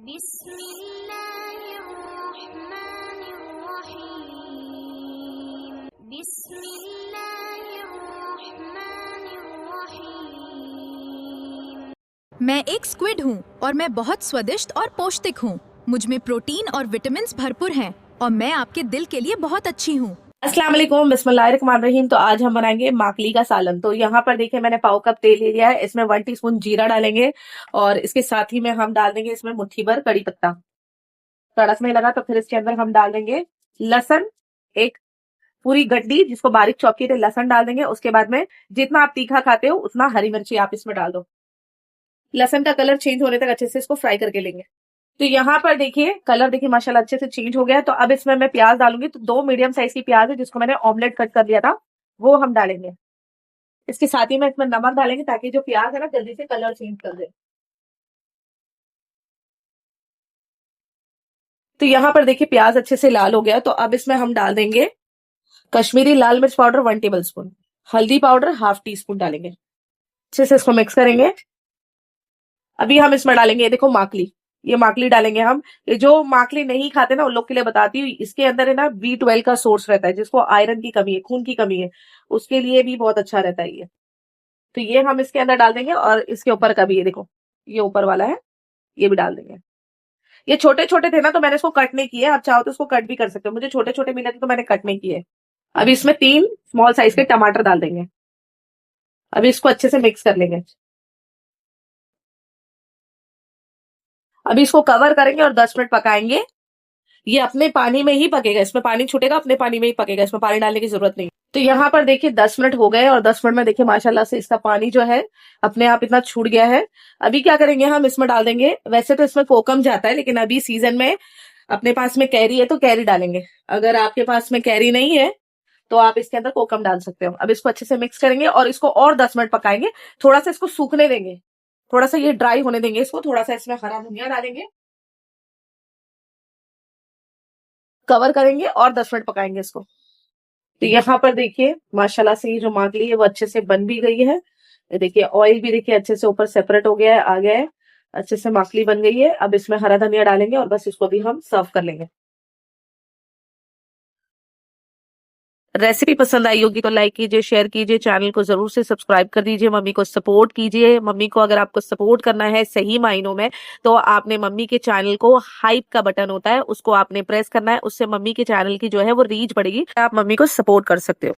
बिस्मिल्लाहिर्रहमानिर्रहीम। बिस्मिल्लाहिर्रहमानिर्रहीम। मैं एक स्क्विड हूँ और मैं बहुत स्वादिष्ट और पौष्टिक हूँ। मुझ में प्रोटीन और विटामिन्स भरपूर हैं और मैं आपके दिल के लिए बहुत अच्छी हूँ। अस्सलाम वालेकुम, बिस्मिल्लाहिर्रहमानिर्रहीम। तो आज हम बनाएंगे माकली का सालन। तो यहाँ पर देखिए मैंने पाव कप तेल ले लिया है। इसमें 1 टीस्पून जीरा डालेंगे और इसके साथ ही में हम डाल देंगे इसमें मुट्ठी भर कड़ी पत्ता। तड़कने लगा तो फिर इसके अंदर हम डाल देंगे लहसुन, एक पूरी गड्डी जिसको बारीक चॉप किए थे लहसुन डाल देंगे। उसके बाद में जितना आप तीखा खाते हो उतना हरी मिर्ची आप इसमें डाल दो। लहसुन का कलर चेंज होने तक अच्छे से इसको फ्राई करके लेंगे। तो यहाँ पर देखिए कलर देखिए माशाल्लाह अच्छे से चेंज हो गया है। तो अब इसमें मैं प्याज डालूंगी। तो 2 मीडियम साइज की प्याज है जिसको मैंने ऑमलेट कट कर दिया था, वो हम डालेंगे। इसके साथ ही में इसमें नमक डालेंगे ताकि जो प्याज है ना जल्दी से कलर चेंज कर दे। तो यहाँ पर देखिए प्याज अच्छे से लाल हो गया। तो अब इसमें हम डाल देंगे कश्मीरी लाल मिर्च पाउडर 1 टेबल स्पून, हल्दी पाउडर 1/2 टीस्पून डालेंगे। अच्छे से इसको मिक्स करेंगे। अभी हम इसमें डालेंगे ये देखो माकली, ये माकली डालेंगे हम। ये जो माकली नहीं खाते ना उन लोग के लिए बताती हूँ, इसके अंदर है ना B12 का सोर्स रहता है, जिसको आयरन की कमी है, खून की कमी है, उसके लिए भी बहुत अच्छा रहता है ये। तो ये हम इसके अंदर डाल देंगे और इसके ऊपर का भी ये देखो ये ऊपर वाला है, ये भी डाल देंगे। ये छोटे छोटे थे ना तो मैंने इसको कट नहीं किए, आप चाहो तो इसको कट भी कर सकते हो, मुझे छोटे छोटे मिले थे तो मैंने कट नहीं किए। अभी इसमें 3 स्मॉल साइज के टमाटर डाल देंगे। अभी इसको अच्छे से मिक्स कर लेंगे। अभी इसको कवर करेंगे और 10 मिनट पकाएंगे। ये अपने पानी में ही पकेगा, इसमें पानी छूटेगा, अपने पानी में ही पकेगा, इसमें पानी डालने की जरूरत नहीं। तो यहाँ पर देखिए 10 मिनट हो गए और 10 मिनट में देखिए माशाल्लाह से इसका पानी जो है अपने आप इतना छूट गया है। अभी क्या करेंगे हम इसमें डाल देंगे, वैसे तो इसमें कोकम जाता है लेकिन अभी सीजन में अपने पास में कैरी है तो कैरी डालेंगे। अगर आपके पास में कैरी नहीं है तो आप इसके अंदर कोकम डाल सकते हो। अब इसको अच्छे से मिक्स करेंगे और इसको और 10 मिनट पकाएंगे। थोड़ा सा इसको सूखने देंगे, थोड़ा सा ये ड्राई होने देंगे इसको। थोड़ा सा इसमें हरा धनिया डालेंगे, कवर करेंगे और 10 मिनट पकाएंगे इसको। तो यहाँ पर देखिए माशाल्लाह से ये जो माकली है वो अच्छे से बन भी गई है। ये देखिए ऑयल भी देखिए अच्छे से ऊपर सेपरेट हो गया है, आ गया है, अच्छे से माकली बन गई है। अब इसमें हरा धनिया डालेंगे और बस इसको भी हम सर्व कर लेंगे। रेसिपी पसंद आई होगी तो लाइक कीजिए, शेयर कीजिए, चैनल को जरूर से सब्सक्राइब कर दीजिए, मम्मी को सपोर्ट कीजिए। मम्मी को अगर आपको सपोर्ट करना है सही मायनों में तो आपने मम्मी के चैनल को हाइप का बटन होता है उसको आपने प्रेस करना है, उससे मम्मी के चैनल की जो है वो रीच बढ़ेगी, आप मम्मी को सपोर्ट कर सकते हो।